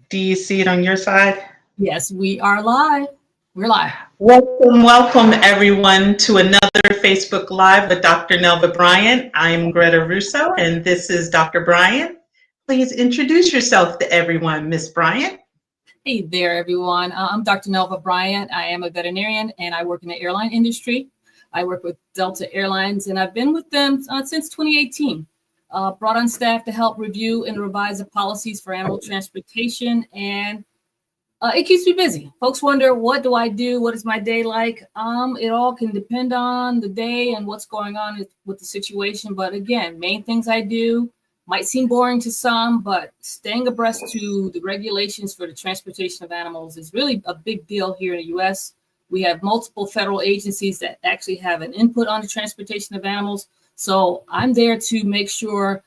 Do you see it on your side? Yes, we are live. We're live. Welcome everyone to another Facebook Live with Dr. Nelva Bryant. I'm Greta Russo and this is Dr. Bryant. Please introduce yourself to everyone, Miss Bryant. Hey there, everyone. I'm Dr. Nelva Bryant. I am a veterinarian and I work in the airline industry. I work with Delta Airlines and I've been with them since 2018. Brought on staff to help review and revise the policies for animal transportation, and it keeps me busy. Folks wonder, what do I do? What is my day like? It all can depend on the day and what's going on with the situation. But again, main things I do might seem boring to some, but staying abreast to the regulations for the transportation of animals is really a big deal here in the U.S. We have multiple federal agencies that actually have an input on the transportation of animals. So I'm there to make sure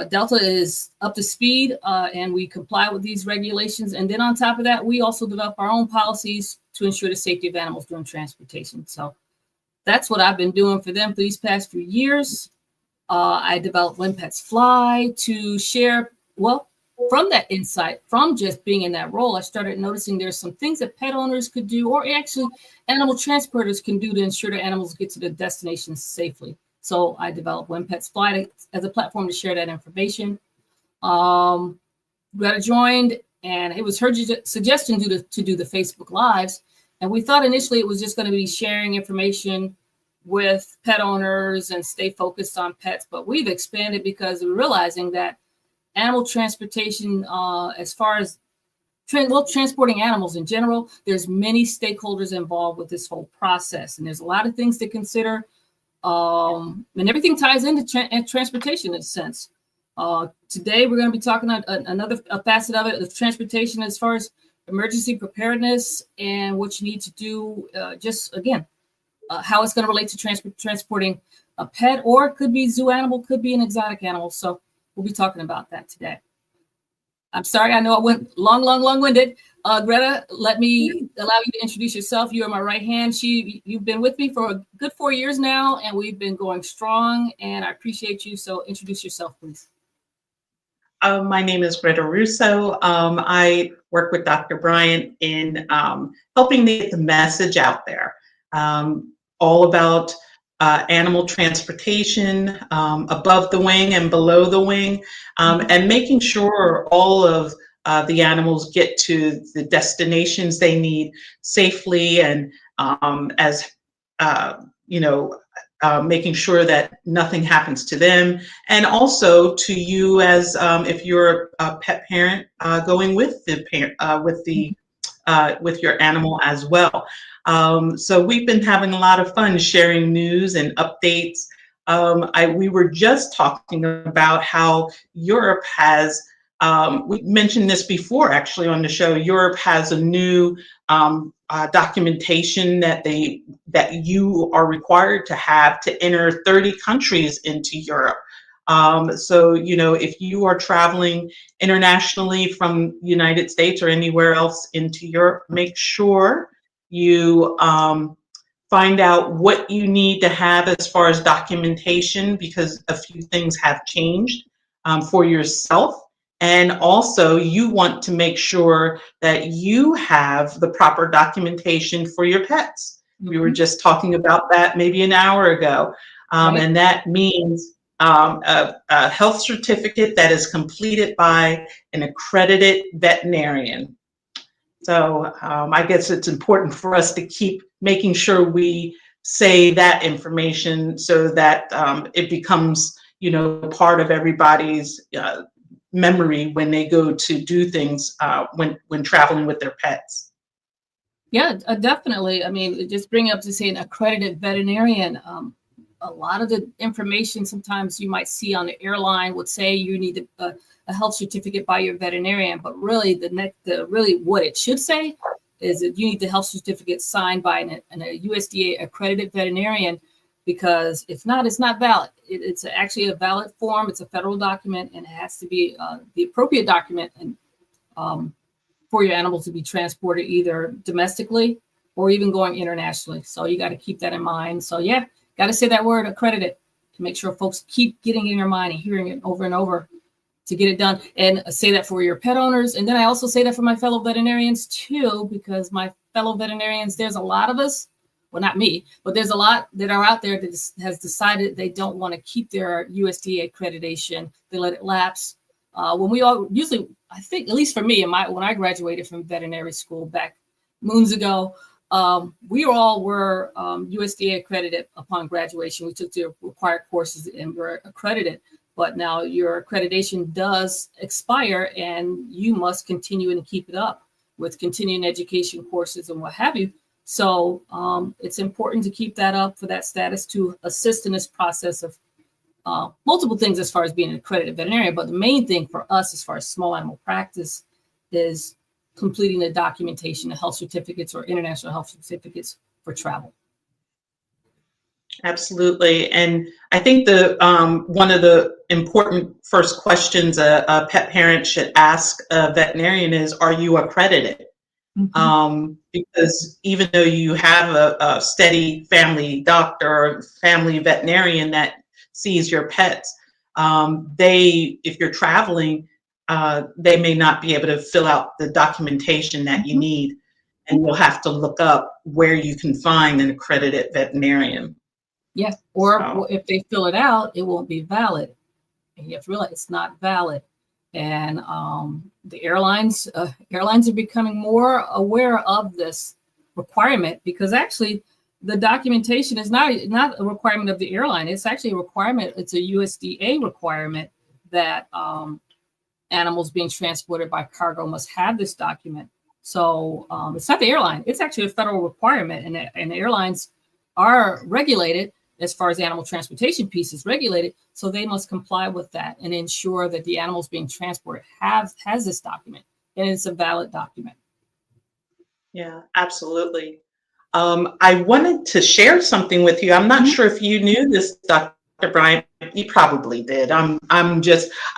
Delta is up to speed and we comply with these regulations. And then on top of that, we also develop our own policies to ensure the safety of animals during transportation. So that's what I've been doing for them for these past few years. I developed When Pets Fly to share, from that insight, from just being in that role, I started noticing there's some things that pet owners could do, or actually animal transporters can do to ensure that animals get to their destinations safely. So I developed When Pets Fly as a platform to share that information. Greta joined, and it was her suggestion to do the Facebook Lives. And we thought initially it was just going to be sharing information with pet owners and stay focused on pets. But we've expanded because we're realizing that animal transportation, as far as transporting animals in general, there's many stakeholders involved with this whole process. And there's a lot of things to consider. And everything ties into transportation in a sense. Today, we're going to be talking about another facet of it, of transportation, as far as emergency preparedness and what you need to do. How it's going to relate to transporting a pet, or it could be zoo animal, could be an exotic animal. So we'll be talking about that today. I'm sorry, I know I went long-winded. Greta, let me allow you to introduce yourself. You are my right hand. You've been with me for a good 4 years now, and we've been going strong, and I appreciate you. So introduce yourself, please. My name is Greta Russo. I work with Dr. Bryant in helping to get the message out there, all about animal transportation, above the wing and below the wing, and making sure all of the animals get to the destinations they need safely, and making sure that nothing happens to them, and also to you as if you're a pet parent going with the parent with your animal as well. So we've been having a lot of fun sharing news and updates. We were just talking about how Europe has, we mentioned this before actually on the show, Europe has a new documentation that you are required to have to enter 30 countries into Europe. So, if you are traveling internationally from the United States or anywhere else into Europe, make sure you find out what you need to have as far as documentation, because a few things have changed for yourself. And also you want to make sure that you have the proper documentation for your pets. We were just talking about that maybe an hour ago. And that means a health certificate that is completed by an accredited veterinarian. So I guess it's important for us to keep making sure we say that information so that it becomes, part of everybody's memory when they go to do things when traveling with their pets. Yeah, definitely. I mean, just bring up to say an accredited veterinarian. A lot of the information sometimes you might see on the airline would say you need a health certificate by your veterinarian, but really really what it should say is that you need the health certificate signed by a USDA accredited veterinarian, because if not, it's not valid. It's actually a valid form. It's a federal document, and it has to be the appropriate document and for your animals to be transported either domestically or even going internationally. So you got to keep that in mind. So yeah, got to say that word accredited to make sure folks keep getting in your mind and hearing it over and over to get it done. And say that for your pet owners. And then I also say that for my fellow veterinarians too, because my fellow veterinarians, there's a lot of us, well, not me, but there's a lot that are out there that has decided they don't want to keep their USDA accreditation. They let it lapse. When we all usually, I think, at least for me, when I graduated from veterinary school back moons ago, we all were USDA accredited upon graduation. We took the required courses and were accredited. But now your accreditation does expire, and you must continue and keep it up with continuing education courses and what have you. So it's important to keep that up for that status to assist in this process of multiple things as far as being an accredited veterinarian. But the main thing for us as far as small animal practice is completing the documentation, the health certificates or international health certificates for travel. Absolutely. And I think the one of the important first questions a pet parent should ask a veterinarian is, are you accredited? Because even though you have a steady family doctor or family veterinarian that sees your pets, if you're traveling, they may not be able to fill out the documentation that you need, and you'll have to look up where you can find an accredited veterinarian. Yeah, or if they fill it out, it won't be valid. And you have to realize it's not valid. And the airlines are becoming more aware of this requirement, because actually the documentation is not a requirement of the airline. It's actually a requirement. It's a USDA requirement that animals being transported by cargo must have this document. So it's not the airline. It's actually a federal requirement, and the airlines are regulated as far as animal transportation piece is regulated. So they must comply with that and ensure that the animals being transported has this document, and it's a valid document. Yeah, absolutely. I wanted to share something with you. I'm not sure if you knew this, Dr. Bryant. You probably did. I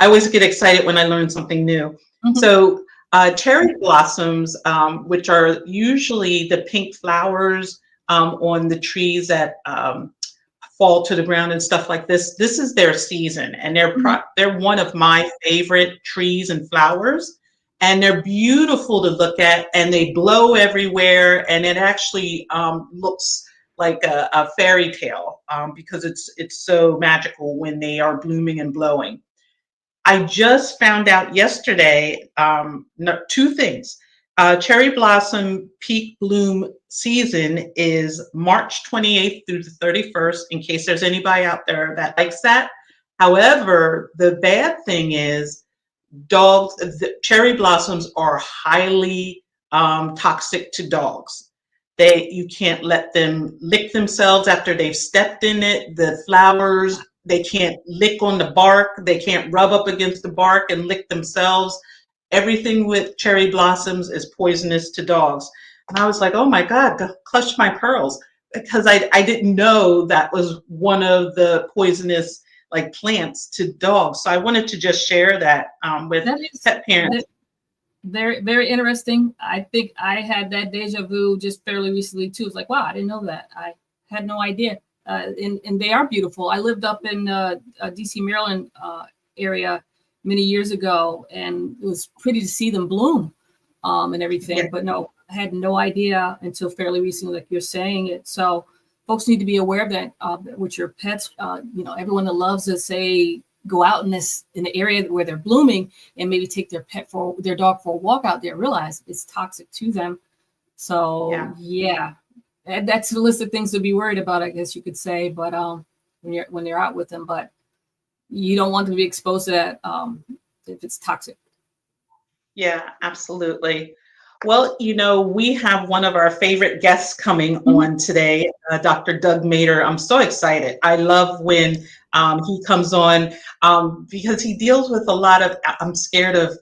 always get excited when I learn something new. So cherry blossoms, which are usually the pink flowers on the trees that fall to the ground and stuff like this. This is their season, and they're one of my favorite trees and flowers, and they're beautiful to look at, and they blow everywhere, and it actually looks like a fairy tale because it's so magical when they are blooming and blowing. I just found out yesterday two things. Cherry blossom peak bloom season is March 28th through the 31st, in case there's anybody out there that likes that. However, the bad thing is cherry blossoms are highly toxic to dogs. You can't let them lick themselves after they've stepped in it. The flowers, they can't lick on the bark. They can't rub up against the bark and lick themselves. Everything with cherry blossoms is poisonous to dogs. And I was like, oh my God, clutch my pearls, because I didn't know that was one of the poisonous plants to dogs. So I wanted to just share that with pet parents. Very, very interesting. I think I had that deja vu just fairly recently too. It's like, wow, I didn't know that. I had no idea. And they are beautiful. I lived up in DC, Maryland area many years ago, and it was pretty to see them bloom and everything. Yeah. But no, I had no idea until fairly recently, like you're saying it. So folks need to be aware of that with your pets. Everyone that loves to say go out in the area where they're blooming and maybe take their dog for a walk out there, realize it's toxic to them. So yeah. That's the list of things to be worried about, I guess you could say. But when they're out with them, but you don't want them to be exposed to that if it's toxic. Yeah, absolutely. Well, we have one of our favorite guests coming on today, Dr. Doug Mader. I'm so excited. I love when he comes on because he deals with a lot of, I'm scared of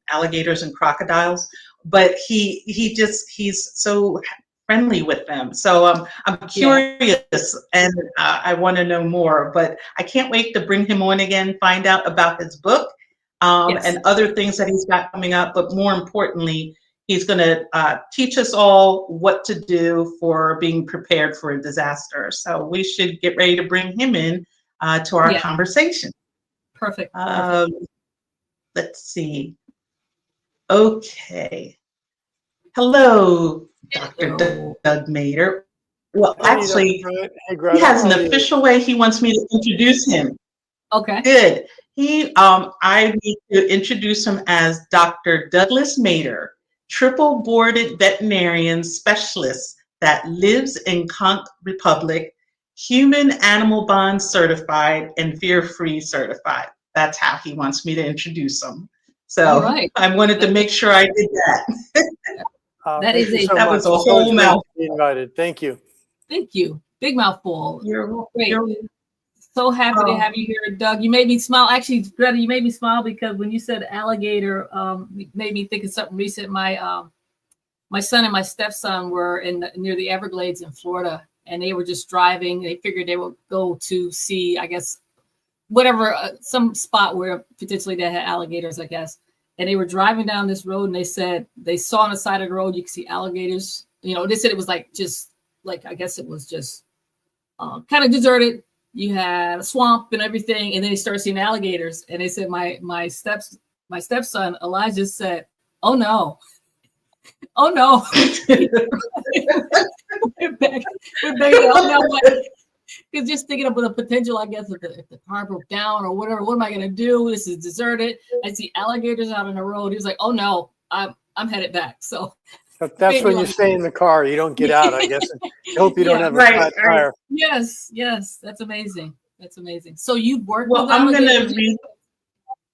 alligators and crocodiles, but he's so friendly with them. So I'm curious and I want to know more, but I can't wait to bring him on again, find out about his book and other things that he's got coming up. But more importantly, he's going to teach us all what to do for being prepared for a disaster. So we should get ready to bring him in to our conversation. Perfect. let's see. Okay. Hello, Dr. Hello. Doug Mader. Well, Hey, Dr. actually, Bryant. Hey, he Greta. has How an are you? official way he wants me to introduce him. Okay. Good. I need to introduce him as Dr. Douglas Mader, triple boarded veterinarian specialist that lives in Conch Republic, human animal bond certified and fear-free certified. That's how he wants me to introduce him. All So right. I wanted to make sure I did that. That Thank is you a so That was much. a It's always whole great mouth. to be invited. Thank you. thank you. Big mouthful. Great. You're So happy to oh, have you here, Doug. You made me smile. Actually, Greta, you made me smile because when you said alligator, it made me think of something recent. My son and my stepson were near the Everglades in Florida, and they were just driving. They figured they would go to see, I guess, whatever, some spot where potentially they had alligators, I guess. And they were driving down this road, and they said they saw on the side of the road you could see alligators. You know, they said it was like just like I guess it was just kind of deserted. You had a swamp and everything, and then they started seeing alligators. And they said my stepson Elijah said, "Oh no, oh no." we're back, we're back. Oh no, because just thinking of the potential, I guess, if the car broke down or whatever, what am I going to do? This is deserted. I see alligators out on the road. He was like, "Oh no, I'm headed back." So That's when you stay in the car. You don't get out, I guess. I hope you don't yeah, have a right, flat right. tire. yes, that's amazing. That's amazing. So you work Well, with I'm going to alligators? read.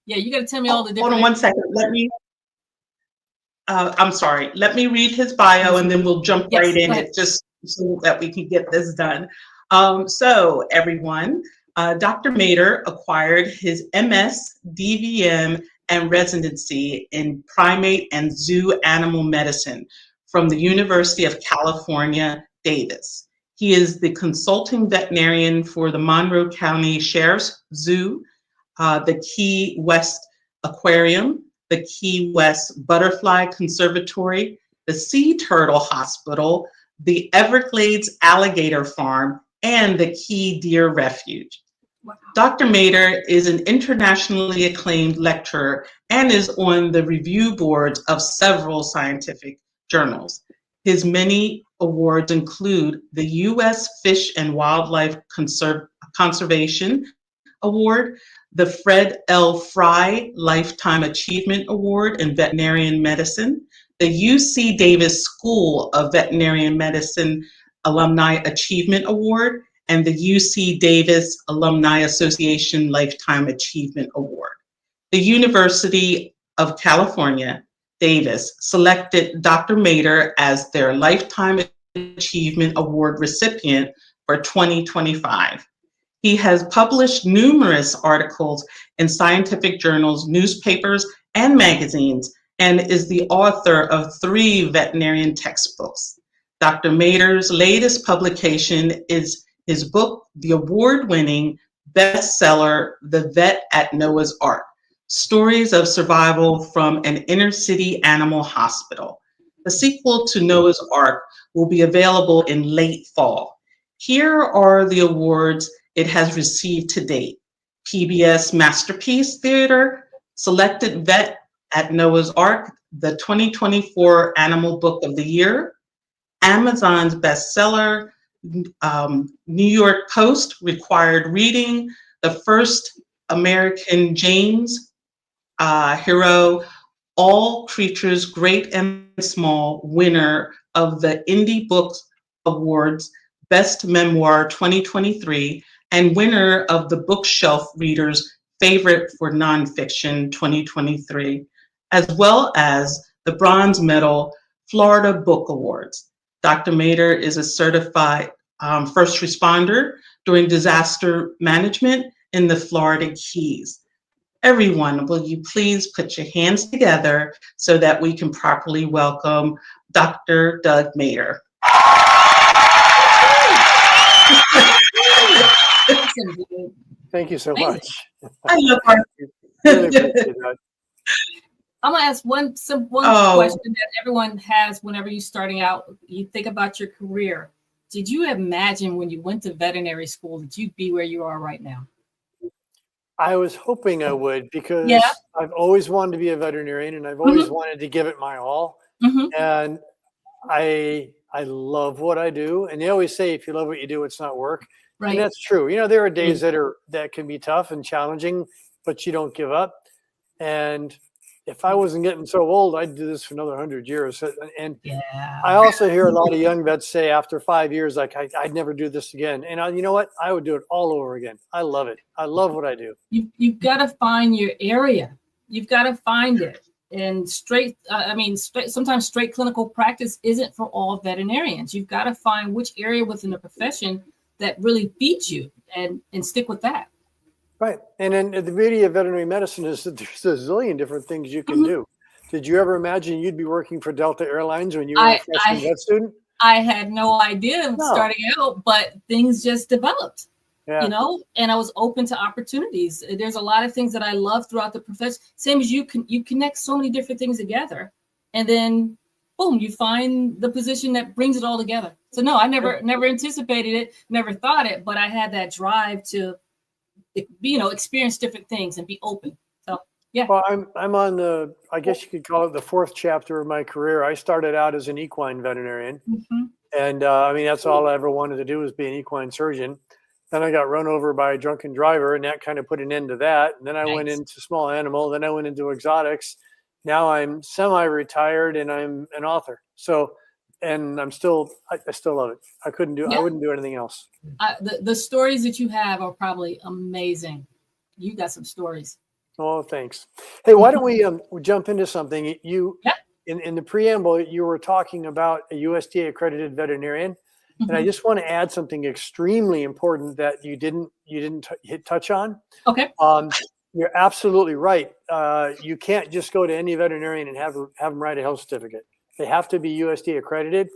Yeah, you got to tell me all the Hold different. on one second. I'm sorry. Let me read his bio and then we'll jump right Yes, in go ahead. it just so that we can get this done. So, everyone, Dr. Mader acquired his MS, DVM, and residency in primate and zoo animal medicine from the University of California, Davis. He is the consulting veterinarian for the Monroe County Sheriff's Zoo, the Key West Aquarium, the Key West Butterfly Conservatory, the Sea Turtle Hospital, the Everglades Alligator Farm, and the Key Deer Refuge. Wow. Dr. Mader is an internationally acclaimed lecturer and is on the review boards of several scientific journals. His many awards include the U.S. Fish and Wildlife Conservation Award, the Fred L. Fry Lifetime Achievement Award in Veterinarian Medicine, the UC Davis School of Veterinarian Medicine Alumni Achievement Award, and the UC Davis Alumni Association Lifetime Achievement Award. The University of California, Davis, selected Dr. Mader as their Lifetime Achievement Award recipient for 2025. He has published numerous articles in scientific journals, newspapers, and magazines, and is the author of 3 veterinarian textbooks. Dr. Mader's latest publication is his book, the award-winning bestseller, The Vet at Noah's Ark, Stories of Survival from an Inner City Animal Hospital. The sequel to Noah's Ark will be available in late fall. Here are the awards it has received to date. PBS Masterpiece Theater, selected Vet at Noah's Ark, the 2024 Animal Book of the Year, Amazon's bestseller, New York Post required reading, the first American James Hero, All Creatures Great and Small, winner of the Indie Books Awards Best Memoir 2023, and winner of the Bookshelf Reader's Favorite for Nonfiction 2023, as well as the Bronze Medal Florida Book Awards. Dr. Mader is a certified first responder during disaster management in the Florida Keys. Everyone, will you please put your hands together so that we can properly welcome Dr. Doug Mader. Thank you so much. I love our Really appreciate that. I'm gonna ask one question that everyone has whenever you're starting out. You think about your career. Did you imagine when you went to veterinary school that you'd be where you are right now? I was hoping I would, because Yeah. I've always wanted to be a veterinarian and I've always wanted to give it my all. And I love what I do. And they always say, if you love what you do, it's not work. And Right. that's true. You know, there are days that can be tough and challenging, but you don't give up. And if I wasn't getting so old, I'd do this for another 100 years. And Yeah. I also hear a lot of young vets say after 5 years, like, I'd never do this again. And you know what? I would do it all over again. I love it. I love what I do. You've got to find your area. You've got to find it. And sometimes straight clinical practice isn't for all veterinarians. You've got to find which area within the profession that really feeds you and stick with that. Right. And then the beauty of veterinary medicine is that there's a zillion different things you can do. Did you ever imagine you'd be working for Delta Airlines when you were a freshman vet student? I had no idea starting out, but things just developed. Yeah. You know, and I was open to opportunities. There's a lot of things that I love throughout the profession. Same as you connect so many different things together, and then boom, you find the position that brings it all together. So no, I never anticipated it, never thought it, but I had that drive to, experience different things and be open. So yeah. Well, I'm on I guess you could call it the fourth chapter of my career. I started out as an equine veterinarian, and that's all I ever wanted to do was be an equine surgeon. Then I got run over by a drunken driver, and that kind of put an end to that. And then I went into small animal. Then I went into exotics. Now I'm semi-retired, and I'm an author. So, and I still love it. I wouldn't do anything else. The stories that you have are probably amazing. You got some stories. Oh, thanks. Hey, why don't we jump into something? In the preamble, you were talking about a USDA accredited veterinarian. And I just want to add something extremely important that you didn't touch on. Okay. You're absolutely right. You can't just go to any veterinarian and have them write a health certificate. They have to be USDA accredited.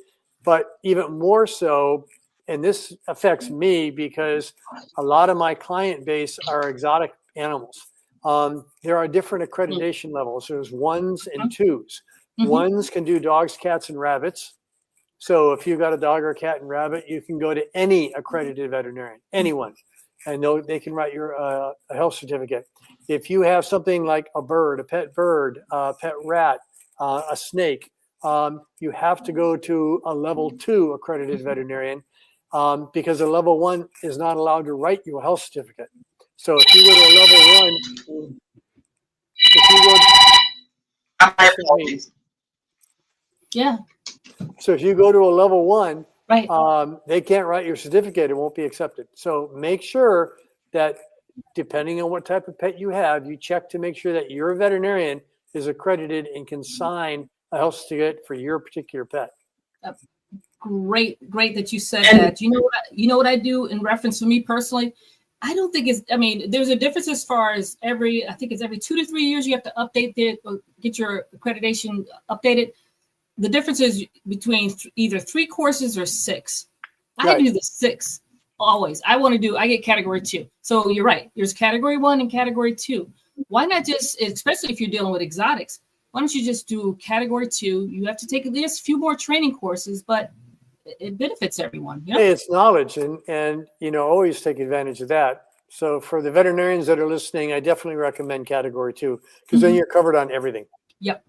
But even more so, and this affects me because a lot of my client base are exotic animals. There are different accreditation levels. There's 1s and 2s. 1s can do dogs, cats, and rabbits. So if you've got a dog or a cat and rabbit, you can go to any accredited veterinarian, anyone, and they can write your a health certificate. If you have something like a bird, a pet rat, a snake, you have to go to a level 2 accredited veterinarian because a level 1 is not allowed to write you a health certificate. So if you go to a level 1, yeah. So if you go to a level 1, right, they can't write your certificate. It won't be accepted. So make sure that depending on what type of pet you have, you check to make sure that your veterinarian is accredited and can sign a health certificate for your particular pet. Great that you said that. You know what I do in reference to me personally? I don't think there's a difference as far as every 2 to 3 years you have to update get your accreditation updated. The difference is between either 3 courses or 6. I do the 6 always. I get category 2. So you're right. There's category 1 and category 2. Why not just, especially if you're dealing with exotics, why don't you just do category 2? You have to take at least a few more training courses, but it benefits everyone. Hey, it's knowledge and always take advantage of that. So for the veterinarians that are listening, I definitely recommend category 2 because then you're covered on everything. Yep.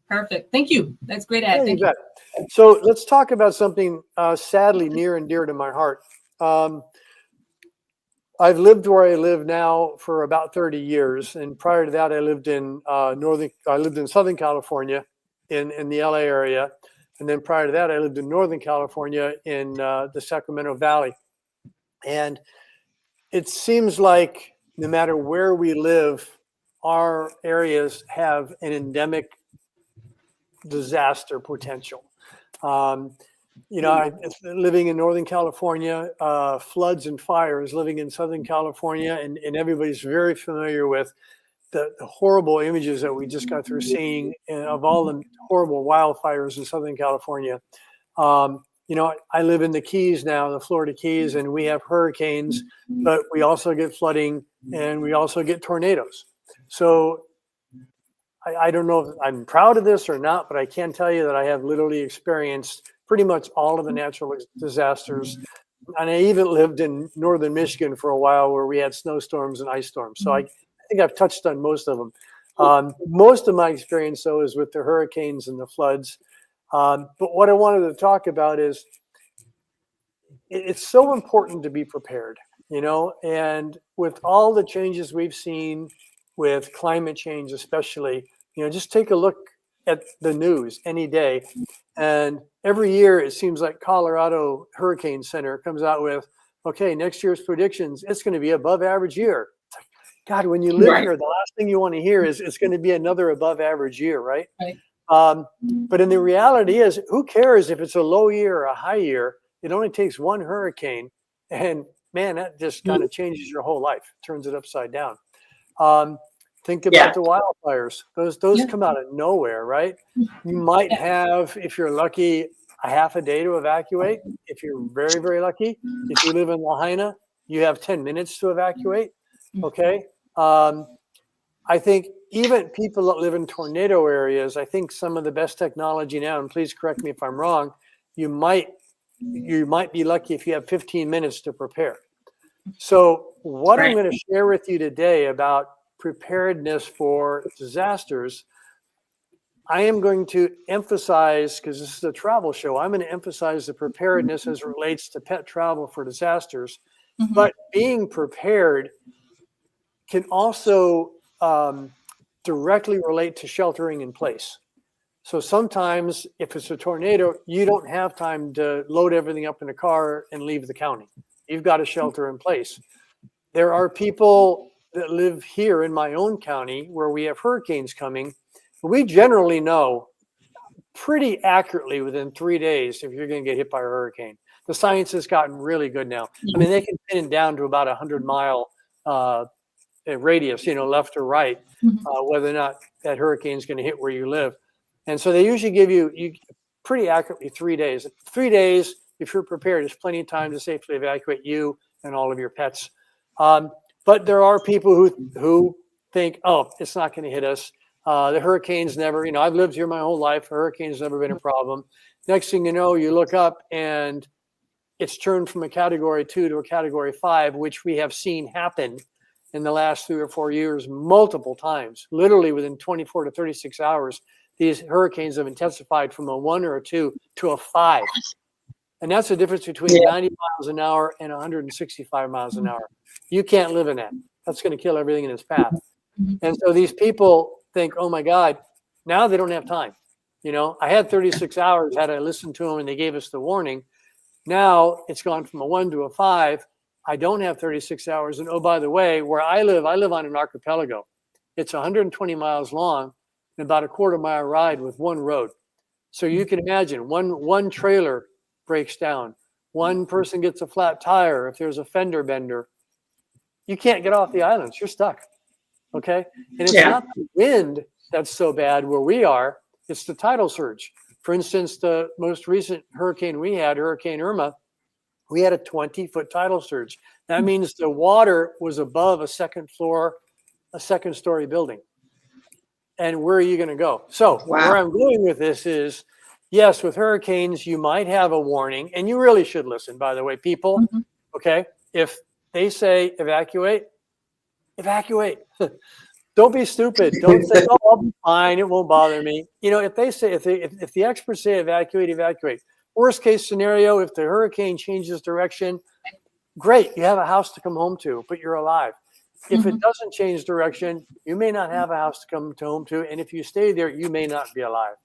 Perfect. Thank you. That's great ad. Thank you. So let's talk about something sadly near and dear to my heart. I've lived where I live now for about 30 years, and prior to that, I lived in Southern California, in the LA area, and then prior to that, I lived in Northern California in the Sacramento Valley. And it seems like no matter where we live, our areas have an endemic disaster potential. Living in Northern California, floods and fires, living in Southern California, and everybody's very familiar with the horrible images that we just got through seeing of all the horrible wildfires in Southern California. I live in the Keys now, the Florida Keys, and we have hurricanes, but we also get flooding and we also get tornadoes. So I don't know if I'm proud of this or not, but I can tell you that I have literally experienced pretty much all of the natural disasters And I even lived in northern Michigan for a while where we had snowstorms and ice storms. So I think I've touched on most of them. Most of my experience, though, is with the hurricanes and the floods. But what I wanted to talk about is it's so important to be prepared, and with all the changes we've seen with climate change, especially, just take a look at the news any day. And every year it seems like Colorado Hurricane Center comes out with, okay, next year's predictions, it's going to be above average year. God, when you live here, the last thing you want to hear is it's going to be another above average year, right? But in the reality is, who cares if it's a low year or a high year? It only takes one hurricane, and man, that just kind of changes your whole life, turns it upside down. Think about the wildfires. Those come out of nowhere, right? You might have, if you're lucky, a half a day to evacuate. If you're very, very lucky, if you live in Lahaina, you have 10 minutes to evacuate. Okay. I think even people that live in tornado areas, I think some of the best technology now, and please correct me if I'm wrong, you might be lucky if you have 15 minutes to prepare. So what I'm going to share with you today about preparedness for disasters, I am going to emphasize, because this is a travel show, I'm going to emphasize the preparedness as it relates to pet travel for disasters. But being prepared can also directly relate to sheltering in place. So sometimes if it's a tornado, you don't have time to load everything up in a car and leave the county. You've got to shelter in place. There are people that live here in my own county where we have hurricanes coming. We generally know pretty accurately within 3 days if you're going to get hit by a hurricane. The science has gotten really good now. I mean, they can pin it down to about 100-mile radius, left or right, whether or not that hurricane is going to hit where you live. And so they usually give you pretty accurately 3 days. 3 days, if you're prepared, is plenty of time to safely evacuate you and all of your pets. But there are people who think, oh, it's not going to hit us. The hurricanes never, I've lived here my whole life. A hurricane's never been a problem. Next thing you know, you look up and it's turned from a category 2 to a category 5, which we have seen happen in the last 3 or 4 years multiple times. Literally within 24 to 36 hours, these hurricanes have intensified from a 1 or a 2 to a 5. And that's the difference between 90 miles an hour and 165 miles an hour. You can't live in that. That's going to kill everything in its path. And so these people think, oh my God, now they don't have time. I had 36 hours had I listened to them and they gave us the warning. Now it's gone from a 1 to a 5. I don't have 36 hours. And oh, by the way, where I live on an archipelago. It's 120 miles long and about a quarter-mile ride with one road. So you can imagine one trailer breaks down. One person gets a flat tire. If there's a fender bender, you can't get off the islands. You're stuck. Okay. And it's not the wind that's so bad where we are. It's the tidal surge. For instance, the most recent hurricane we had, Hurricane Irma, we had a 20-foot tidal surge. That means the water was above a second-story building. And where are you going to go? So where I'm going with this is, yes, with hurricanes, you might have a warning, and you really should listen, by the way, people. Okay. If they say evacuate, evacuate. Don't be stupid. Don't say, oh, I'll be fine. It won't bother me. If they say, if the experts say evacuate, evacuate. Worst case scenario, if the hurricane changes direction, great. You have a house to come home to, but you're alive. If it doesn't change direction, you may not have a house to come home to. And if you stay there, you may not be alive.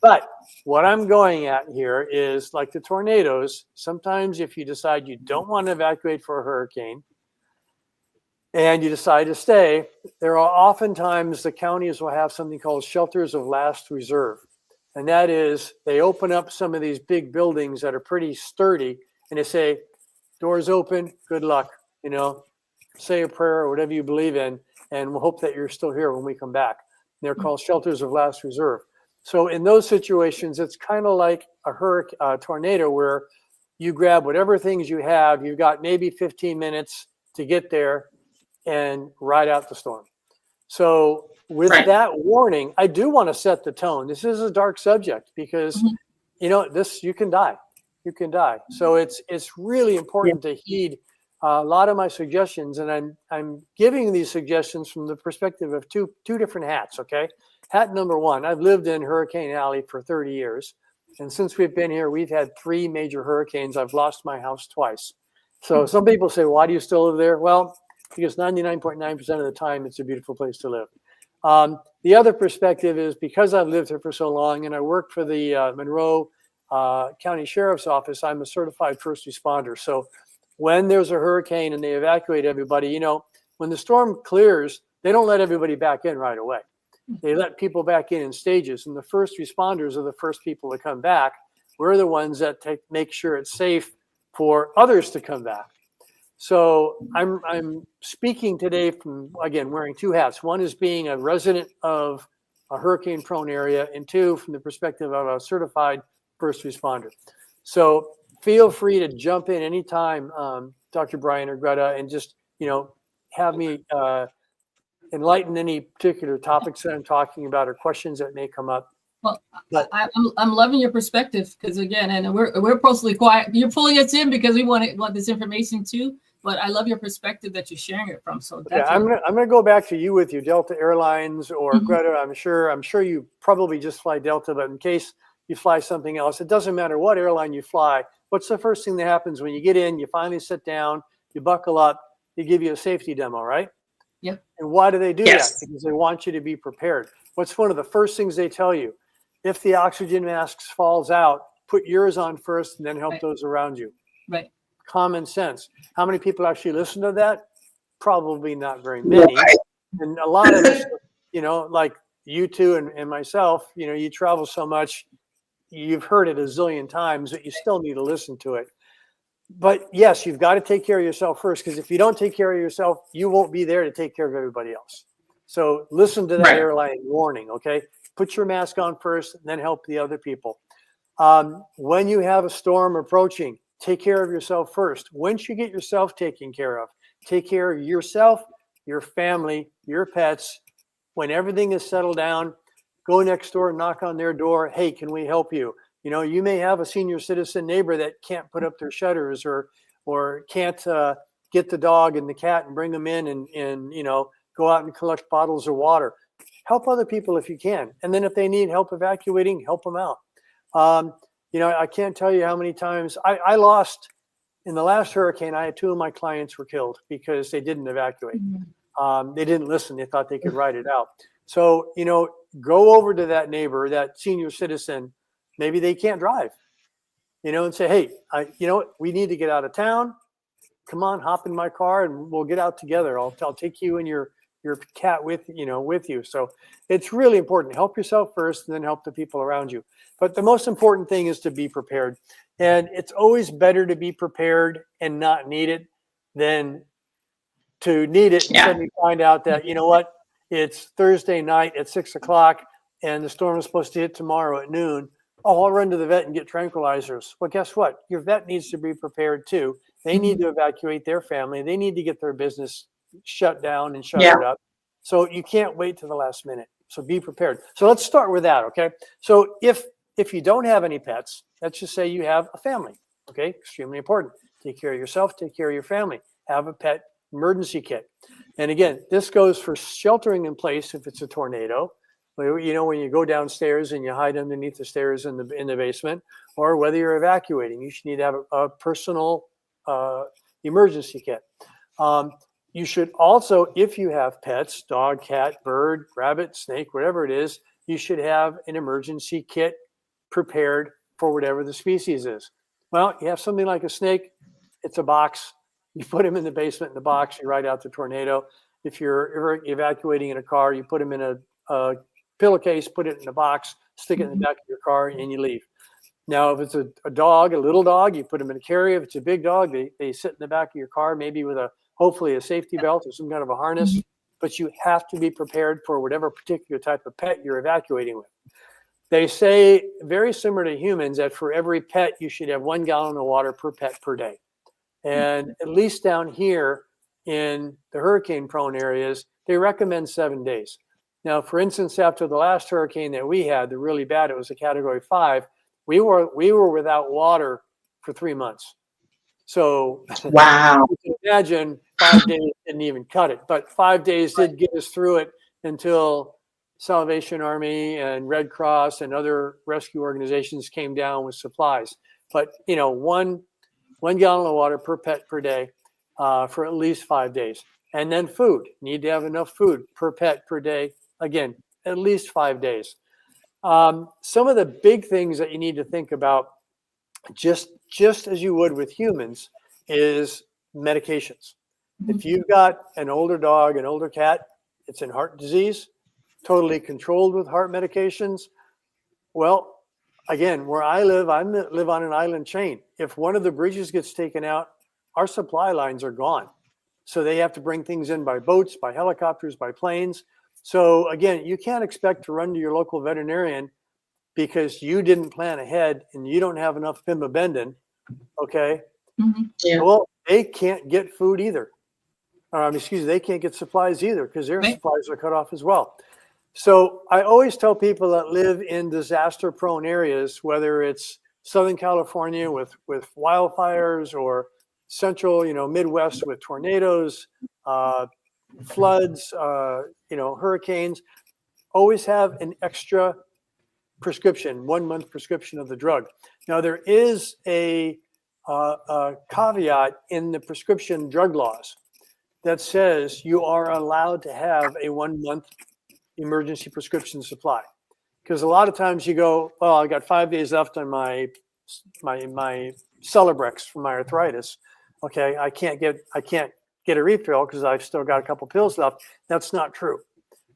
But what I'm going at here is like the tornadoes. Sometimes if you decide you don't want to evacuate for a hurricane, and you decide to stay, there are oftentimes the counties will have something called shelters of last resort. And that is they open up some of these big buildings that are pretty sturdy and they say, doors open, good luck, say a prayer or whatever you believe in, and we'll hope that you're still here when we come back. They're called shelters of last resort. So in those situations, it's kind of like a tornado where you grab whatever things you have, you've got maybe 15 minutes to get there and ride out the storm. So with that warning, I do want to set the tone. This is a dark subject because, this, you can die. you can die. So it's really important to heed a lot of my suggestions, and I'm giving these suggestions from the perspective of two different hats. Okay, hat number one: I've lived in Hurricane Alley for 30 years, and since we've been here, we've had 3 major hurricanes. I've lost my house twice. So some people say, "Why do you still live there?" Well, because 99.9% of the time, it's a beautiful place to live. The other perspective is because I've lived here for so long, and I work for the Monroe County Sheriff's Office, I'm a certified first responder. So when there's a hurricane and they evacuate everybody, you know, when the storm clears, they don't let everybody back in right away. They let people back in stages, and the first responders are the first people to come back. We're the ones that make sure it's safe for others to come back. So I'm speaking today from, again, wearing 2 hats. One is being a resident of a hurricane-prone area, and 2, from the perspective of a certified first responder. So feel free to jump in anytime, Dr. Bryant or Greta, and just, you know, have me enlighten any particular topics that I'm talking about or questions that may come up. Well, I'm loving your perspective, because again, and we're mostly quiet. You're pulling us in because we want this information too. But I love your perspective that you're sharing it from. So yeah, I'm gonna go back to you with you, Delta Airlines or Greta. I'm sure you probably just fly Delta, but in case you fly something else, it doesn't matter what airline you fly. What's the first thing that happens when you get in? You finally sit down, you buckle up, they give you a safety demo, right? Yeah. And why do they do Yes. that? Because they want you to be prepared. What's one of the first things they tell you? If the oxygen mask falls out, put yours on first and then help those around you. Right. Common sense. How many people actually listen to that? Probably not very many. Right. And a lot of us, you know, like you two and myself, you know, you travel so much, you've heard it a zillion times, but you still need to listen to it. But yes, you've got to take care of yourself first, because if you don't take care of yourself, you won't be there to take care of everybody else. So listen to that airline warning, okay? Put your mask on first and then help the other people. When you have a storm approaching, take care of yourself first. Once you get yourself taken care of, take care of yourself, your family, your pets. When everything is settled down, go next door, knock on their door. Hey, can we help you? You know, you may have a senior citizen neighbor that can't put up their shutters or can't get the dog and the cat and bring them in and you know, go out and collect bottles of water. Help other people if you can. And then if they need help evacuating, help them out. You know, I can't tell you how many times I lost in the last hurricane. I had 2 of my clients were killed because they didn't evacuate. They didn't listen. They thought they could ride it out. So, you know, go over to that neighbor, that senior citizen. Maybe they can't drive, you know, and say, hey, you know what? We need to get out of town. Come on, hop in my car and we'll get out together. I'll take you and your cat with you. So it's really important. Help yourself first and then help the people around you. But the most important thing is to be prepared. And it's always better to be prepared and not need it than to need it and suddenly find out that, you know what, it's Thursday night at 6 o'clock and the storm is supposed to hit tomorrow at noon. Oh, I'll run to the vet and get tranquilizers. Well, guess what? Your vet needs to be prepared too. They need to evacuate their family. They need to get their business shut down and shuttered up. So you can't wait to the last minute. So be prepared. So let's start with that, okay? So if you don't have any pets, let's just say you have a family, okay? Extremely important. Take care of yourself, take care of your family. Have a pet emergency kit. And again, this goes for sheltering in place if it's a tornado. You know, when you go downstairs and you hide underneath the stairs in the basement, or whether you're evacuating, you should need to have a personal emergency kit. You should also, if you have pets, dog, cat, bird, rabbit, snake, whatever it is, you should have an emergency kit prepared for whatever the species is. Well, you have something like a snake, it's a box. You put him in the basement in the box, you ride out the tornado. If you're evacuating in a car, you put him in a pillowcase, put it in a box, stick it in the back of your car, and you leave. Now, if it's a dog, a little dog, you put them in a carrier. If it's a big dog, they sit in the back of your car, maybe with hopefully a safety belt or some kind of a harness. But you have to be prepared for whatever particular type of pet you're evacuating with. They say, very similar to humans, that for every pet, you should have 1 gallon of water per pet per day. And at least down here in the hurricane-prone areas, they recommend 7 days. Now, for instance, after the last hurricane that we had, the really bad, it was a Category 5, we were without water for 3 months. So Wow. you can imagine 5 days didn't even cut it, but 5 days did get us through it until Salvation Army and Red Cross and other rescue organizations came down with supplies. But, you know, one gallon of water per pet per day for at least 5 days. And then food. Need to have enough food per pet per day. Again, at least 5 days. Some of the big things that you need to think about, just as you would with humans, is medications. If you've got an older dog, an older cat, it's in heart disease, totally controlled with heart medications. Well, again, where I live on an island chain. If one of the bridges gets taken out, our supply lines are gone. So they have to bring things in by boats, by helicopters, by planes. So again, you can't expect to run to your local veterinarian because you didn't plan ahead and you don't have enough pimabendin. Okay. Mm-hmm. Yeah. Well, they can't get food either. They can't get supplies either because their supplies are cut off as well. So I always tell people that live in disaster-prone areas, whether it's Southern California with wildfires or central, Midwest with tornadoes, floods, hurricanes, always have an extra prescription, 1 month prescription of the drug. Now there is a caveat in the prescription drug laws that says you are allowed to have a 1 month emergency prescription supply. Because a lot of times you go, well, I got 5 days left on my Celebrex for my arthritis. Okay, I can't get a refill because I've still got a couple pills left. That's not true.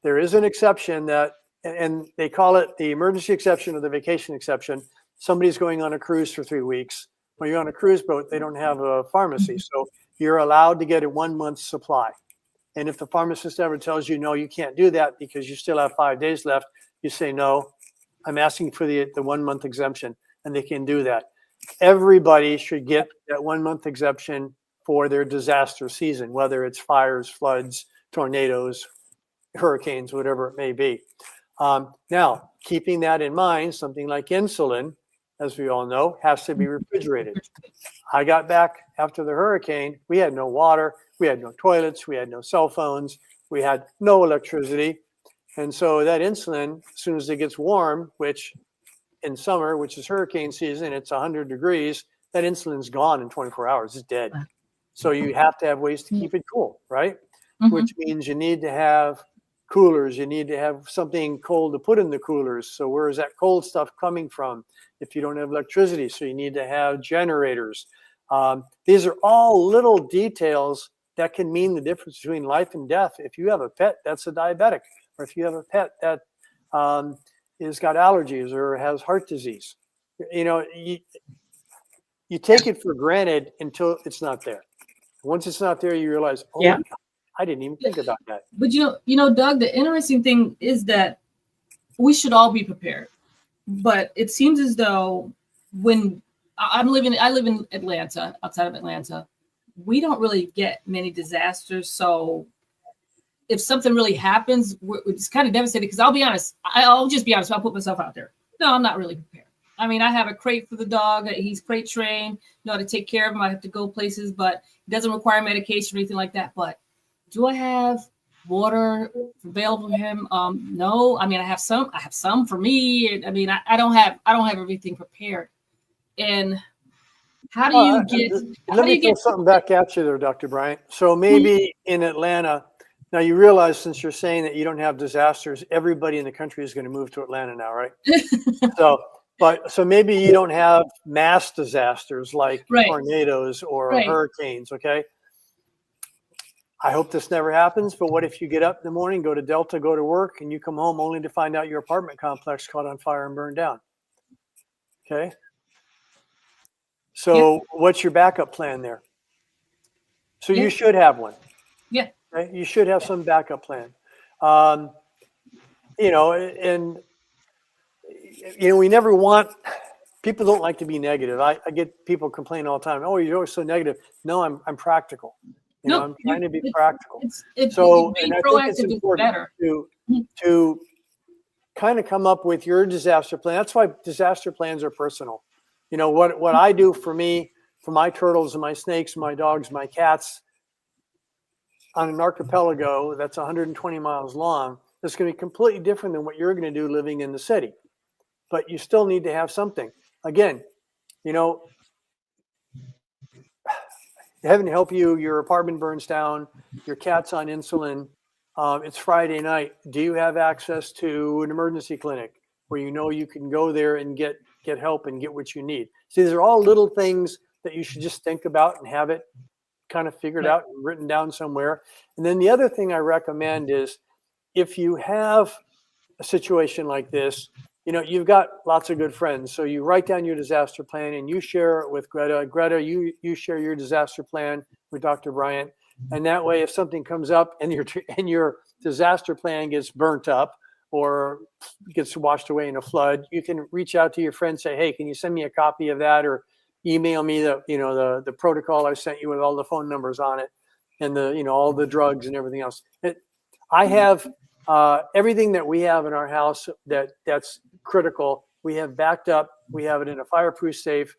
There is an exception that, and they call it the emergency exception or the vacation exception. Somebody's going on a cruise for 3 weeks. When you're on a cruise boat, they don't have a pharmacy. So you're allowed to get a 1 month supply. And if the pharmacist ever tells you, no, you can't do that because you still have 5 days left, you say, no, I'm asking for the 1 month exemption, and they can do that. Everybody should get that 1 month exemption for their disaster season, whether it's fires, floods, tornadoes, hurricanes, whatever it may be. Now, keeping that in mind, something like insulin, as we all know, has to be refrigerated. I got back after the hurricane. We had no water. We had no toilets. We had no cell phones. We had no electricity. And so that insulin, as soon as it gets warm, which in summer, which is hurricane season, it's 100 degrees, that insulin's gone in 24 hours. It's dead. So you have to have ways to keep it cool, right? Mm-hmm. Which means you need to have coolers. You need to have something cold to put in the coolers. So where is that cold stuff coming from if you don't have electricity? So you need to have generators. These are all little details that can mean the difference between life and death. If you have a pet that's a diabetic, or if you have a pet that has got allergies or has heart disease, you take it for granted until it's not there. Once it's not there, you realize, oh, yeah, I didn't even think about that. But Doug, the interesting thing is that we should all be prepared. But it seems as though when I live in Atlanta, outside of Atlanta, we don't really get many disasters. So if something really happens, it's kind of devastating. Because I'll be honest, I'll just be honest. I'll put myself out there. No, I'm not really prepared. I mean, I have a crate for the dog. He's crate trained, know how to take care of him. I have to go places, but it doesn't require medication or anything like that. But do I have water available for him? No. I mean, I have some for me. I mean, I don't have everything prepared. And how do you get? Let me throw something back at you there, Dr. Bryant. So maybe in Atlanta, now you realize since you're saying that you don't have disasters, everybody in the country is going to move to Atlanta now, right? So maybe you don't have mass disasters like tornadoes or hurricanes, okay? I hope this never happens, but what if you get up in the morning, go to Delta, go to work, and you come home only to find out your apartment complex caught on fire and burned down? Okay. So what's your backup plan there? So you should have one. Yeah. Right? You should have some backup plan. We never want, people don't like to be negative. I get people complain all the time. Oh, you're always so negative. No, I'm practical. I'm trying to be practical. So and I think it's important to kind of come up with your disaster plan. That's why disaster plans are personal. You know, what I do for me, for my turtles and my snakes, my dogs, my cats, on an archipelago that's 120 miles long, that's going to be completely different than what you're going to do living in the city. But you still need to have something. Again, you know, heaven help you, your apartment burns down, your cat's on insulin, it's Friday night. Do you have access to an emergency clinic where you know you can go there and get help and get what you need? See, these are all little things that you should just think about and have it kind of figured out and written down somewhere. And then the other thing I recommend is, if you have a situation like this, you know, you've got lots of good friends. So you write down your disaster plan and you share it with Greta. Greta, you share your disaster plan with Dr. Bryant. And that way, if something comes up and your disaster plan gets burnt up or gets washed away in a flood, you can reach out to your friend, say, hey, can you send me a copy of that? Or email me the protocol I sent you with all the phone numbers on it and all the drugs and everything else. I have everything that we have in our house that's critical. We have backed up. We have it in a fireproof safe.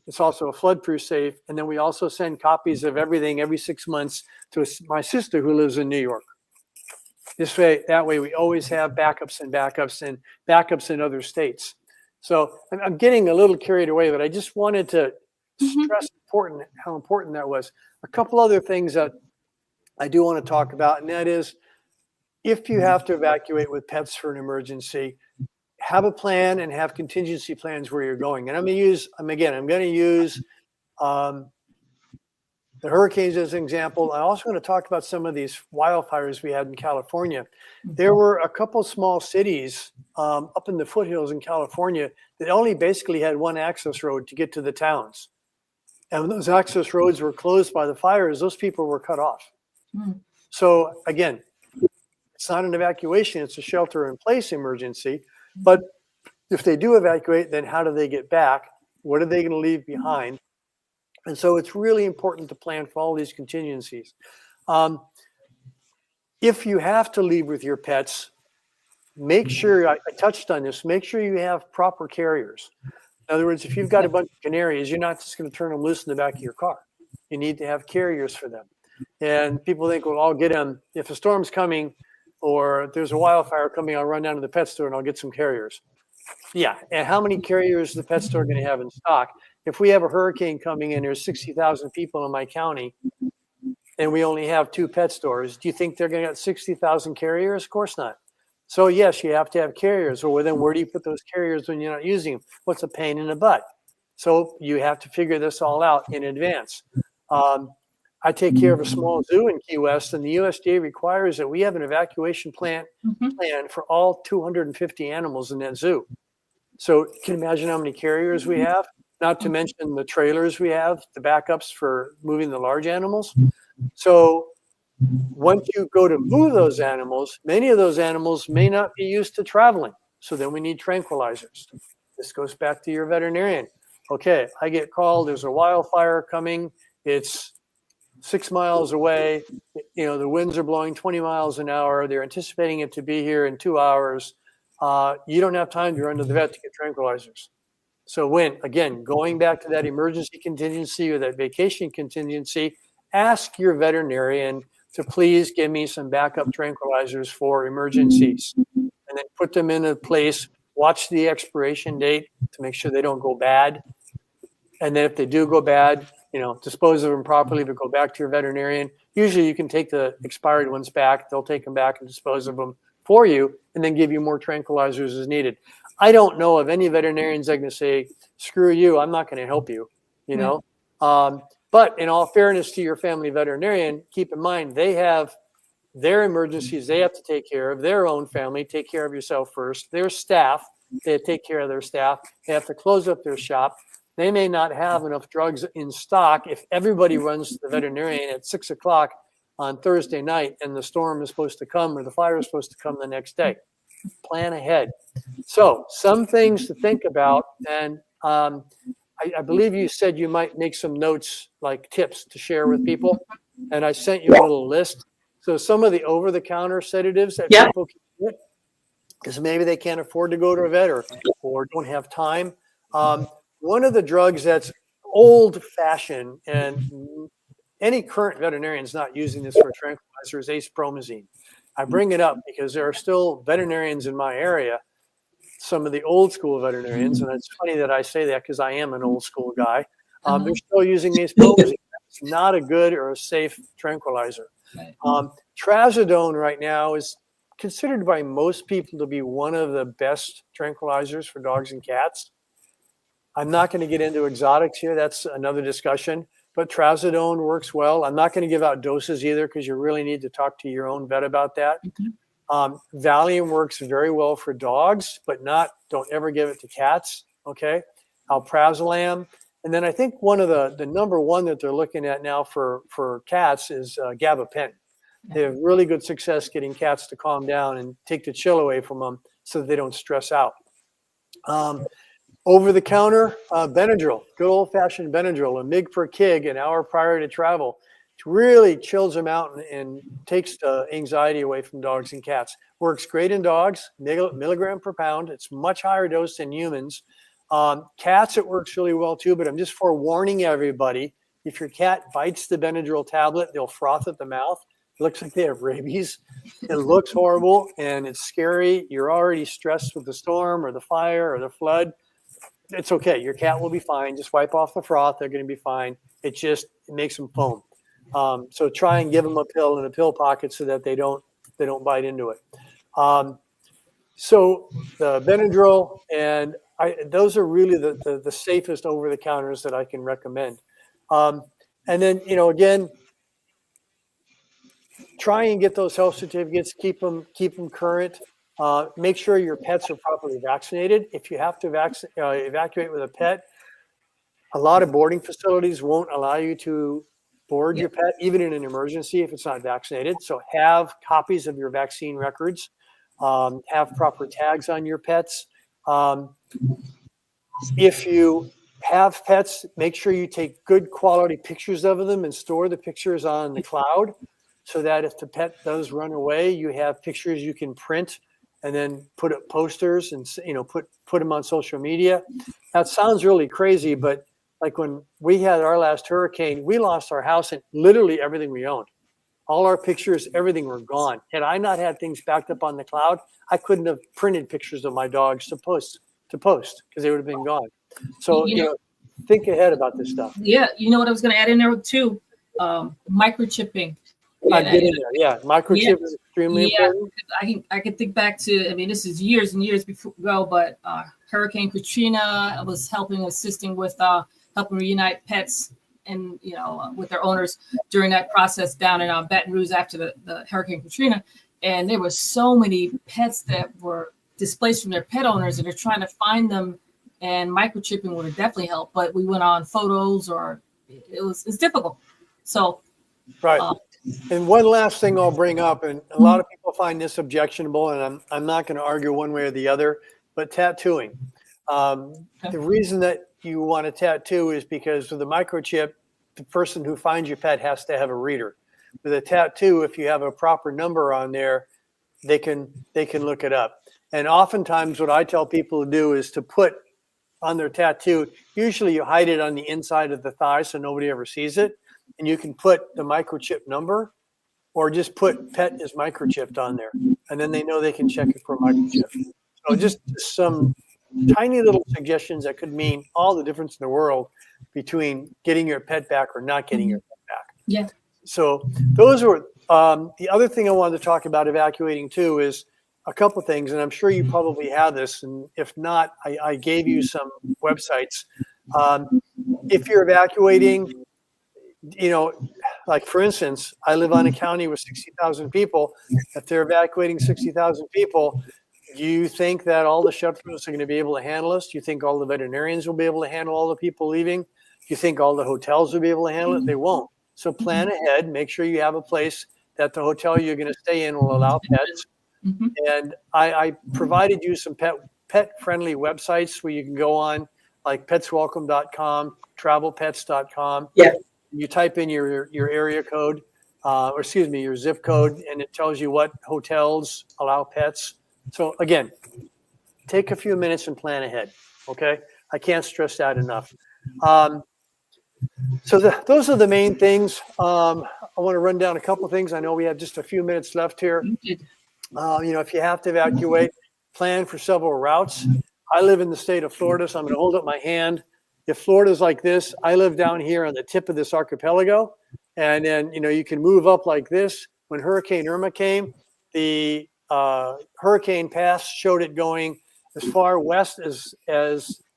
It's also a flood-proof safe. And then we also send copies of everything every 6 months to my sister who lives in New York. That way we always have backups and backups and backups in other states. So I'm getting a little carried away, but I just wanted to stress how important that was. A couple other things that I do want to talk about, and that is, if you have to evacuate with pets for an emergency, have a plan and have contingency plans where you're going. And I'm going to use the hurricanes as an example. I'm also going to talk about some of these wildfires we had in California. There were a couple small cities up in the foothills in California that only basically had one access road to get to the towns. And when those access roads were closed by the fires, those people were cut off. So again, it's not an evacuation, it's a shelter in place emergency. But if they do evacuate, then how do they get back? What are they going to leave behind? And so it's really important to plan for all these contingencies. If you have to leave with your pets, make sure, I touched on this, make sure you have proper carriers. In other words, if you've got a bunch of canaries, you're not just going to turn them loose in the back of your car. You need to have carriers for them. And people think, well, I'll get them. If a storm's coming or there's a wildfire coming, I'll run down to the pet store and I'll get some carriers. Yeah, and how many carriers is the pet store going to have in stock? If we have a hurricane coming in, there's 60,000 people in my county, and we only have 2 pet stores, do you think they're going to get 60,000 carriers? Of course not. So yes, you have to have carriers. Well, then where do you put those carriers when you're not using them? What's a pain in the butt? So you have to figure this all out in advance. I take care of a small zoo in Key West, and the USDA requires that we have an evacuation plan for all 250 animals in that zoo. So you can imagine how many carriers we have, not to mention the trailers we have, the backups for moving the large animals. So once you go to move those animals, many of those animals may not be used to traveling. So then we need tranquilizers. This goes back to your veterinarian. Okay, I get called, there's a wildfire coming. It's 6 miles away. The winds are blowing 20 miles an hour. They're anticipating it to be here in 2 hours. You don't have time to run to the vet to get tranquilizers. So going back to that emergency contingency or that vacation contingency, ask your veterinarian to please give me some backup tranquilizers for emergencies, and then put them in a place, watch the expiration date to make sure they don't go bad. And then if they do go bad, dispose of them properly, but go back to your veterinarian. Usually you can take the expired ones back. They'll take them back and dispose of them for you and then give you more tranquilizers as needed. I don't know of any veterinarians that can say, screw you, I'm not going to help you, But in all fairness to your family veterinarian, keep in mind, they have their emergencies they have to take care of, their own family, take care of yourself first, their staff, they take care of their staff. They have to close up their shop. They may not have enough drugs in stock if everybody runs to the veterinarian at 6 o'clock on Thursday night and the storm is supposed to come or the fire is supposed to come the next day. Plan ahead. So some things to think about. And I believe you said you might make some notes, like tips to share with people. And I sent you a little list. So some of the over-the-counter sedatives that people can get, because maybe they can't afford to go to a vet or don't have time. one of the drugs that's old fashioned, and any current veterinarian is not using this for a tranquilizer, is acepromazine. I bring it up because there are still veterinarians in my area, some of the old school veterinarians, and it's funny that I say that because I am an old school guy. They're still using acepromazine. It's not a good or a safe tranquilizer. Trazodone right now is considered by most people to be one of the best tranquilizers for dogs and cats. I'm not going to get into exotics here. That's another discussion. But trazodone works well. I'm not going to give out doses either because you really need to talk to your own vet about that. Valium works very well for dogs, but don't ever give it to cats. Okay. Alprazolam. And then I think one of the number one that they're looking at now for cats is gabapentin. They have really good success getting cats to calm down and take the chill away from them so that they don't stress out. Over the counter, Benadryl, good old fashioned Benadryl, a mg per kg an hour prior to travel. It really chills them out and takes the anxiety away from dogs and cats. Works great in dogs, milligram per pound. It's much higher dose than humans. Cats, it works really well too, but I'm just forewarning everybody, if your cat bites the Benadryl tablet, they'll froth at the mouth. It looks like they have rabies. It looks horrible and it's scary. You're already stressed with the storm or the fire or the flood. It's okay. Your cat will be fine. Just wipe off the froth. They're going to be fine. It makes them foam. So try and give them a pill in a pill pocket so that they don't bite into it. So the Benadryl those are really the safest over the counters that I can recommend. And then, again, try and get those health certificates, keep them current. Make sure your pets are properly vaccinated. If you have to evacuate with a pet, a lot of boarding facilities won't allow you to board your pet, even in an emergency, if it's not vaccinated. So have copies of your vaccine records. Have proper tags on your pets. If you have pets, make sure you take good quality pictures of them and store the pictures on the cloud so that if the pet does run away, you have pictures you can print and then put up posters and put them on social media. That sounds really crazy, but like when we had our last hurricane, we lost our house and literally everything we owned. All our pictures, everything were gone. Had I not had things backed up on the cloud, I couldn't have printed pictures of my dogs to post because they would have been gone. So think ahead about this stuff. Yeah, you know what I was going to add in there too, microchipping. Microchip is extremely important. I can think back to, this is years and years ago, but Hurricane Katrina, I was assisting with helping reunite pets and with their owners during that process down in Baton Rouge after the Hurricane Katrina, and there were so many pets that were displaced from their pet owners, and they're trying to find them, and microchipping would have definitely helped. But we went on photos, or it's difficult. So right. And one last thing I'll bring up, and a lot of people find this objectionable, and I'm not going to argue one way or the other, but tattooing. The reason that you want to tattoo is because with a microchip, the person who finds your pet has to have a reader. With a tattoo, if you have a proper number on there, they can look it up. And oftentimes what I tell people to do is to put on their tattoo, usually you hide it on the inside of the thigh so nobody ever sees it. And you can put the microchip number or just put pet is microchipped on there. And then they know they can check it for microchip. So just some tiny little suggestions that could mean all the difference in the world between getting your pet back or not getting your pet back. Yeah. So those were the other thing I wanted to talk about evacuating too is a couple of things, and I'm sure you probably have this, and if not, I gave you some websites. If you're evacuating, like for instance, I live on a county with 60,000 people. If they're evacuating 60,000 people, do you think that all the shelters are going to be able to handle us? Do you think all the veterinarians will be able to handle all the people leaving? Do you think all the hotels will be able to handle it? They won't. So plan ahead. Make sure you have a place that the hotel you're going to stay in will allow pets. Mm-hmm. And I provided you some pet-friendly websites where you can go on, like petswelcome.com, travelpets.com. Yeah. You type in your area code, your zip code, and it tells you what hotels allow pets. So again, take a few minutes and plan ahead, okay? I can't stress that enough. So those are the main things. I want to run down a couple of things. I know we have just a few minutes left here. If you have to evacuate, plan for several routes. I live in the state of Florida, so I'm going to hold up my hand. If Florida's like this, I live down here on the tip of this archipelago. And then, you can move up like this. When Hurricane Irma came, the hurricane path showed it going as far west as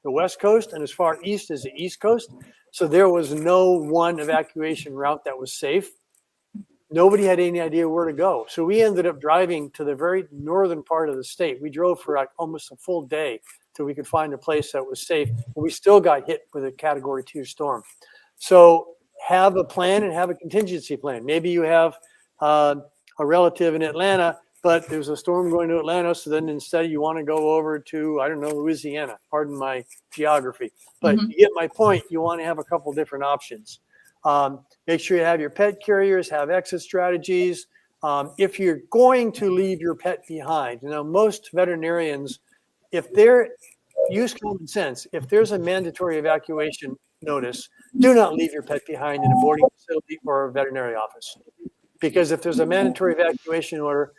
the west coast and as far east as the east coast. So there was no one evacuation route that was safe. Nobody had any idea where to go. So we ended up driving to the very northern part of the state. We drove for like almost a full day till we could find a place that was safe. But we still got hit with a Category 2 storm. So have a plan and have a contingency plan. Maybe you have a relative in Atlanta, but there's a storm going to Atlanta. So then instead you want to go over to, I don't know, Louisiana. Pardon my geography. But you get my point. You want to have a couple different options. Make sure you have your pet carriers, have exit strategies. If you're going to leave your pet behind, most veterinarians, if they're use common sense, if there's a mandatory evacuation notice, do not leave your pet behind in a boarding facility or a veterinary office. Because if there's a mandatory evacuation order,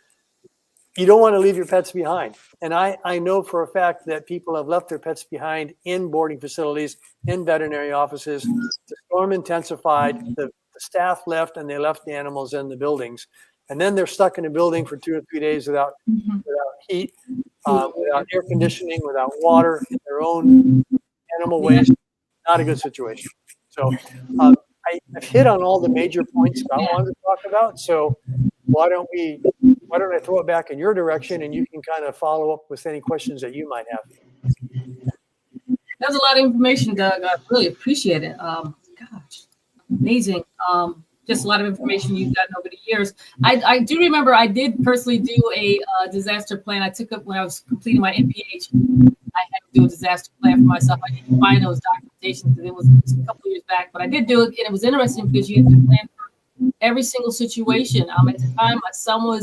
you don't want to leave your pets behind. And I know for a fact that people have left their pets behind in boarding facilities, in veterinary offices. The storm intensified, the staff left, and they left the animals in the buildings. And then they're stuck in a building for 2 or 3 days without heat, without air conditioning, without water, in their own animal waste. Not a good situation. So I've hit on all the major points that I wanted to talk about. So why don't I throw it back in your direction, and you can kind of follow up with any questions that you might have. That was a lot of information, Doug. I really appreciate it. Gosh, amazing. Just a lot of information you've gotten over the years. I do remember I did personally do a disaster plan. I took up when I was completing my MPH. I had to do a disaster plan for myself. I didn't find those documentations because it was a couple of years back, but I did do it, and it was interesting because you had to plan for every single situation. At the time, my son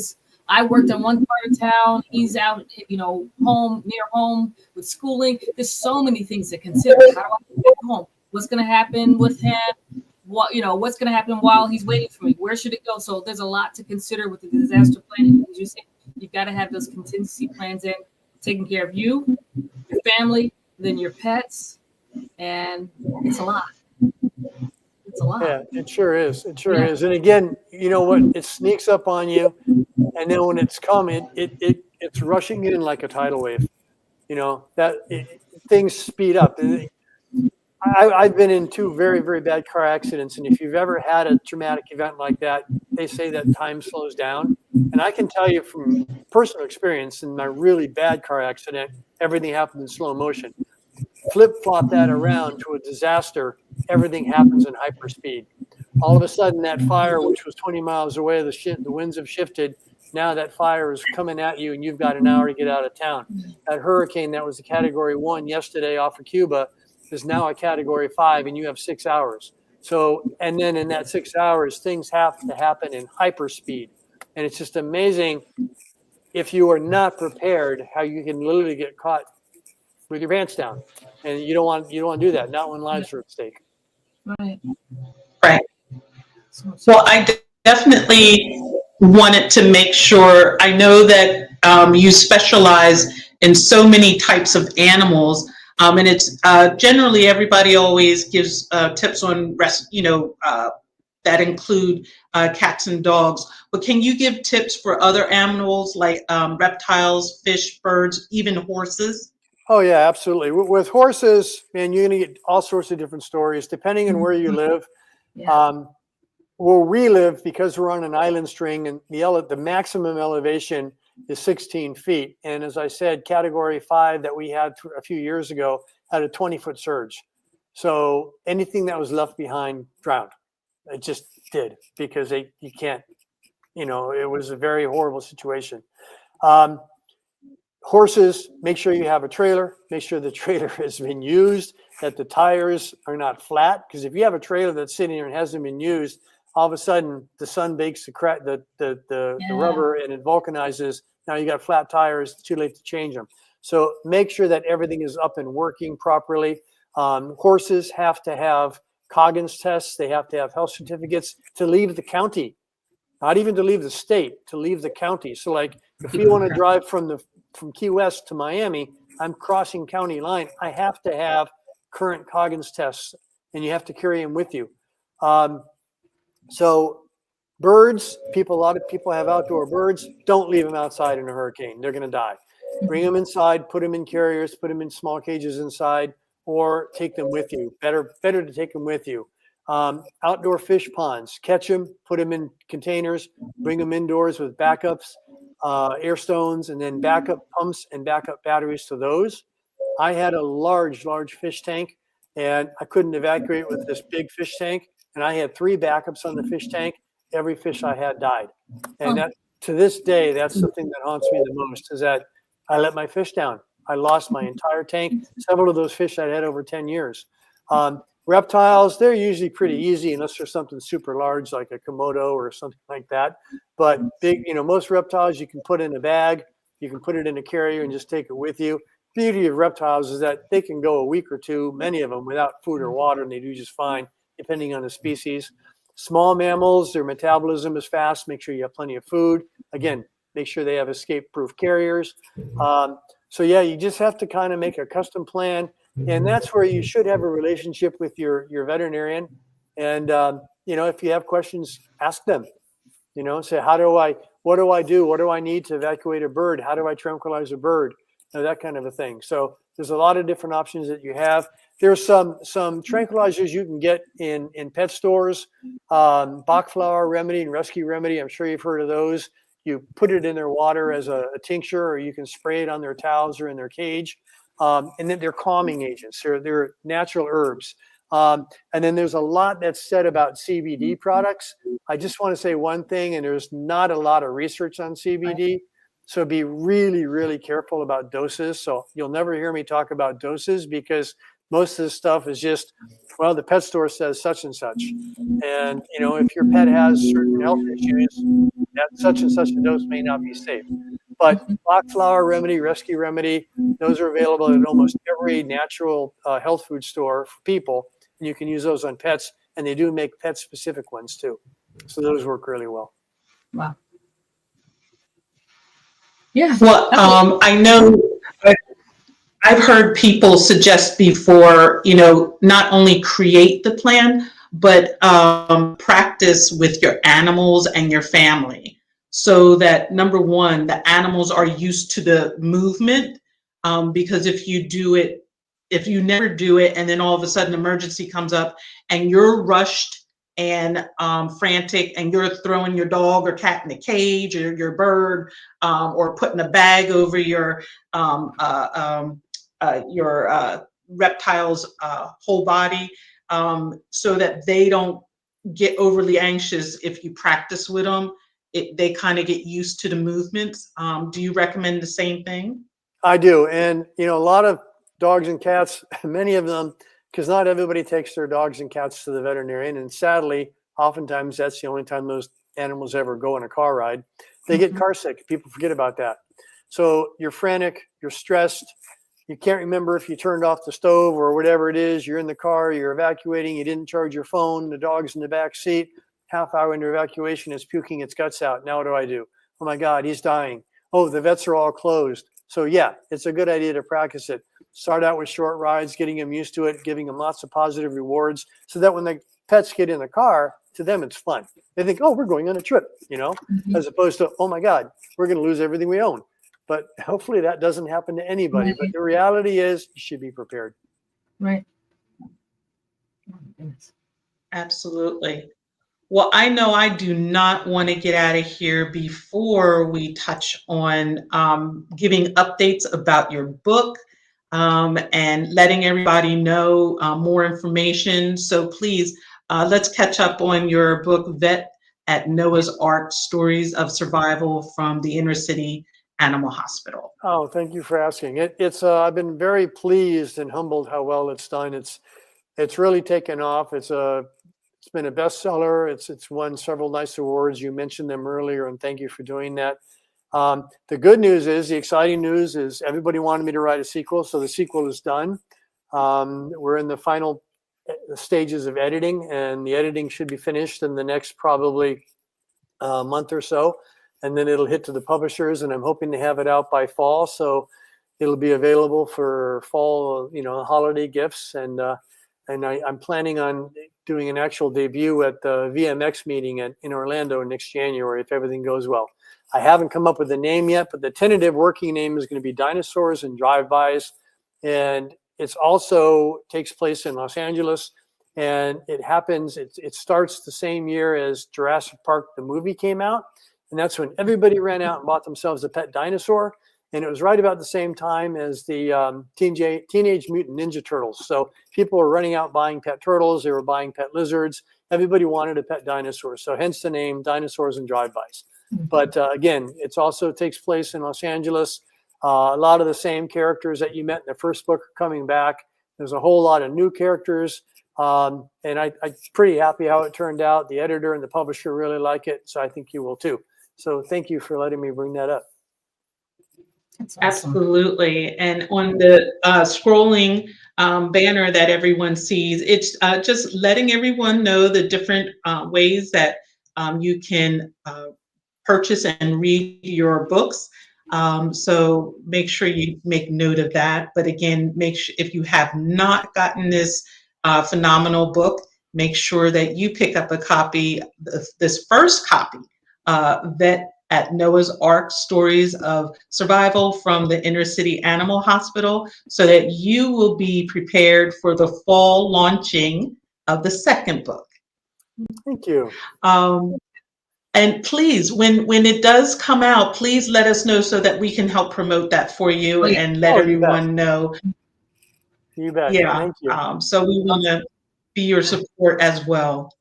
I worked in one part of town. He's out, near home with schooling. There's so many things to consider. How do I get home? What's going to happen with him? What's going to happen while he's waiting for me? Where should it go? So there's a lot to consider with the disaster planning. As you said, you've got to have those contingency plans in, taking care of you, your family, then your pets, and it's a lot. It's a lot. Yeah, it sure is. It sure is. And again, you know what? It sneaks up on you, and then when it's coming, it's rushing in like a tidal wave. Things speed up. I've been in 2 very, very bad car accidents. And if you've ever had a traumatic event like that, they say that time slows down. And I can tell you from personal experience, in my really bad car accident, everything happened in slow motion. Flip-flop that around to a disaster, everything happens in hyperspeed. All of a sudden, that fire, which was 20 miles away, the winds have shifted. Now that fire is coming at you, and you've got an hour to get out of town. That hurricane that was a Category 1 yesterday off of Cuba is now a Category 5, and you have 6 hours. So, and then in that 6 hours, things have to happen in hyperspeed. And it's just amazing, if you are not prepared, how you can literally get caught with your pants down. And you don't want to do that, not when lives are at stake. Right. Well, I definitely wanted to make sure, I know that you specialize in so many types of animals. And it's generally everybody always gives tips on that include cats and dogs. But can you give tips for other animals like reptiles, fish, birds, even horses? Oh yeah, absolutely. With horses, man, you're going to get all sorts of different stories depending on where you live. Yeah. Where we live, because we're on an island string, and the maximum elevation is 16 feet. And as I said, Category 5 that we had a few years ago had a 20-foot surge. So anything that was left behind drowned. It just did, because you can't, it was a very horrible situation. Horses, make sure you have a trailer. Make sure the trailer has been used, that the tires are not flat. Because if you have a trailer that's sitting there and hasn't been used, all of a sudden the sun bakes the rubber and it vulcanizes. Now you got flat tires. It's too late to change them. So make sure that everything is up and working properly. Horses have to have Coggins tests. They have to have health certificates to leave the county, not even to leave the state, to leave the county. So like if we want to drive from Key West to Miami, I'm crossing county line. I have to have current Coggins tests, and you have to carry them with you. So birds, a lot of people have outdoor birds. Don't leave them outside in a hurricane. They're going to die. Bring them inside, put them in carriers, put them in small cages inside, or take them with you. Better to take them with you. Outdoor fish ponds, catch them, put them in containers, bring them indoors with backups, air stones, and then backup pumps and backup batteries to those. I had a large fish tank, and I couldn't evacuate with this big fish tank, and I had 3 backups on the fish tank. Every fish I had died. And that, to this day, that's something that haunts me the most, is that I let my fish down. I lost my entire tank. Several of those fish I'd had over 10 years. Reptiles, they're usually pretty easy unless there's something super large like a Komodo or something like that. But big, most reptiles you can put in a bag, you can put it in a carrier and just take it with you. Beauty of reptiles is that they can go a week or two, many of them, without food or water, and they do just fine, depending on the species. Small mammals, their metabolism is fast. Make sure you have plenty of food. Again, make sure they have escape-proof carriers. So yeah, you just have to kind of make a custom plan, and that's where you should have a relationship with your veterinarian. And if you have questions, ask them. Say, what do I do? What do I need to evacuate a bird? How do I tranquilize a bird? That kind of a thing. So there's a lot of different options that you have. There's some tranquilizers you can get in pet stores, Bach flower remedy and rescue remedy. I'm sure you've heard of those. You put it in their water as a tincture, or you can spray it on their towels or in their cage. And then they're calming agents. They're natural herbs. And then there's a lot that's said about CBD products. I just want to say one thing, and there's not a lot of research on CBD. So be really, really careful about doses. So you'll never hear me talk about doses, because most of this stuff is just, well, the pet store says such and such. And, if your pet has certain health issues, that such and such a dose may not be safe. But Bach flower remedy, rescue remedy, those are available at almost every natural health food store for people. And you can use those on pets, and they do make pet specific ones too. So those work really well. Wow. Yeah. Well, I know I've heard people suggest before, not only create the plan, but practice with your animals and your family, so that, number one, the animals are used to the movement. Because if you never do it, and then all of a sudden emergency comes up and you're rushed and frantic, and you're throwing your dog or cat in a cage, or your bird, or putting a bag over your reptile's whole body, so that they don't get overly anxious. If you practice with them, they kind of get used to the movements. Do you recommend the same thing? I do. And, a lot of dogs and cats, many of them, because not everybody takes their dogs and cats to the veterinarian. And sadly, oftentimes that's the only time those animals ever go on a car ride. They get car sick. People forget about that. So you're frantic, you're stressed. You can't remember if you turned off the stove or whatever it is. You're in the car, you're evacuating, you didn't charge your phone, the dog's in the back seat. Half hour into evacuation, it's puking its guts out. Now what do? Oh my God, he's dying. Oh, the vets are all closed. So yeah, it's a good idea to practice it. Start out with short rides, getting them used to it, giving them lots of positive rewards, so that when the pets get in the car, to them it's fun. They think, oh, we're going on a trip, as opposed to, oh my God, we're going to lose everything we own. But hopefully that doesn't happen to anybody. But the reality is, you should be prepared. Right. Absolutely. Well, I know I do not want to get out of here before we touch on giving updates about your book, and letting everybody know more information. So please, let's catch up on your book, Vet at Noah's Ark: Stories of Survival from the Inner City Animal Hospital. Oh, thank you for asking. It's I've been very pleased and humbled how well it's done. It's really taken off. It's been a bestseller. It's won several nice awards. You mentioned them earlier, and thank you for doing that. The good news is, the exciting news is, everybody wanted me to write a sequel, so the sequel is done. We're in the final stages of editing, and the editing should be finished in the next probably month or so, and then it'll hit to the publishers, and I'm hoping to have it out by fall, so it'll be available for fall, holiday gifts. And I'm planning on doing an actual debut at the VMX meeting in Orlando next January if everything goes well. I haven't come up with a name yet, but the tentative working name is going to be Dinosaurs and Drive-Bys, and it's also takes place in Los Angeles, and it starts the same year as Jurassic Park the movie came out, and that's when everybody ran out and bought themselves a pet dinosaur. And it was right about the same time as the Teenage Mutant Ninja Turtles. So people were running out buying pet turtles. They were buying pet lizards. Everybody wanted a pet dinosaur. So hence the name Dinosaurs and Drive-Bys. But again, it also takes place in Los Angeles. A lot of the same characters that you met in the first book are coming back. There's a whole lot of new characters. And I'm pretty happy how it turned out. The editor and the publisher really like it. So I think you will too. So thank you for letting me bring that up. Awesome. Absolutely. And on the scrolling banner that everyone sees, it's just letting everyone know the different ways that you can purchase and read your books. So make sure you make note of that. But again, make sure if you have not gotten this phenomenal book, make sure that you pick up a copy, this first copy, Vet at Noah's Ark, Stories of Survival from the Inner City Animal Hospital, so that you will be prepared for the fall launching of the second book. Thank you. And please, when it does come out, please let us know so that we can help promote that for you and let everyone know. You bet. Yeah. Thank you. So we want to be your support as well.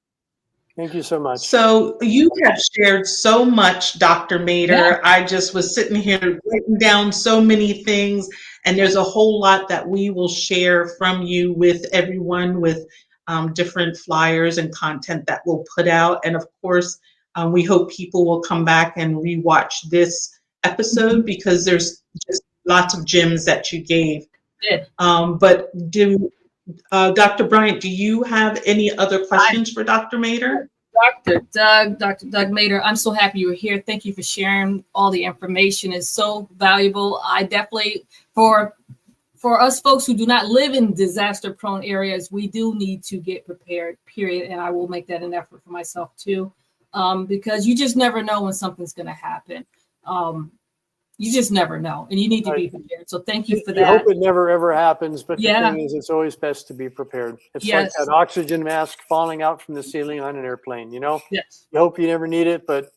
Thank you so much. So you have shared so much, Dr. Mader. Yeah. I just was sitting here writing down so many things, and there's a whole lot that we will share from you with everyone with different flyers and content that we'll put out. And of course, we hope people will come back and rewatch this episode because there's just lots of gems that you gave. Yeah. But Dr. Bryant, do you have any other questions for Dr. Mader? Dr. Doug Mader, I'm so happy you were here. Thank you for sharing all the information. It's so valuable. I definitely, for us folks who do not live in disaster-prone areas, we do need to get prepared, period. And I will make that an effort for myself too, because you just never know when something's going to happen. You just never know, and you need to be prepared. So thank you for that. I hope it never, ever happens, but the thing is, it's always best to be prepared. It's like that oxygen mask falling out from the ceiling on an airplane, Yes. You hope you never need it, but,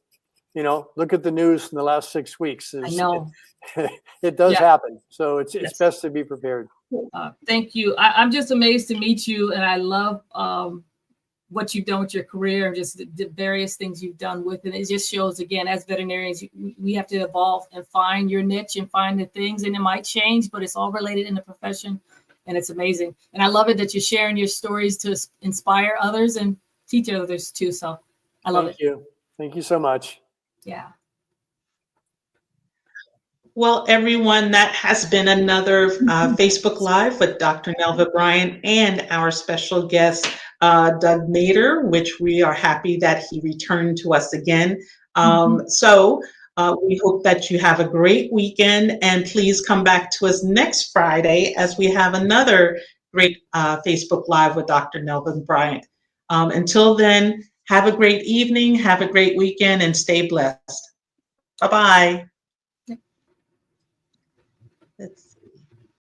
look at the news in the last 6 weeks. I know. It does happen. So it's best to be prepared. Thank you. I'm just amazed to meet you, and I love what you've done with your career and just the various things you've done with it. It just shows, again, as veterinarians, we have to evolve and find your niche and find the things, and it might change, but it's all related in the profession, and it's amazing. And I love it that you're sharing your stories to inspire others and teach others too. So I love it. Thank you. Thank you so much. Yeah. Well, everyone, that has been another Facebook Live with Dr. Nelva Bryant and our special guest, Doug Mader, which we are happy that he returned to us again. So we hope that you have a great weekend, and please come back to us next Friday as we have another great Facebook Live with Dr. Nelva Bryant. Until then, have a great evening, have a great weekend, and stay blessed. Bye-bye.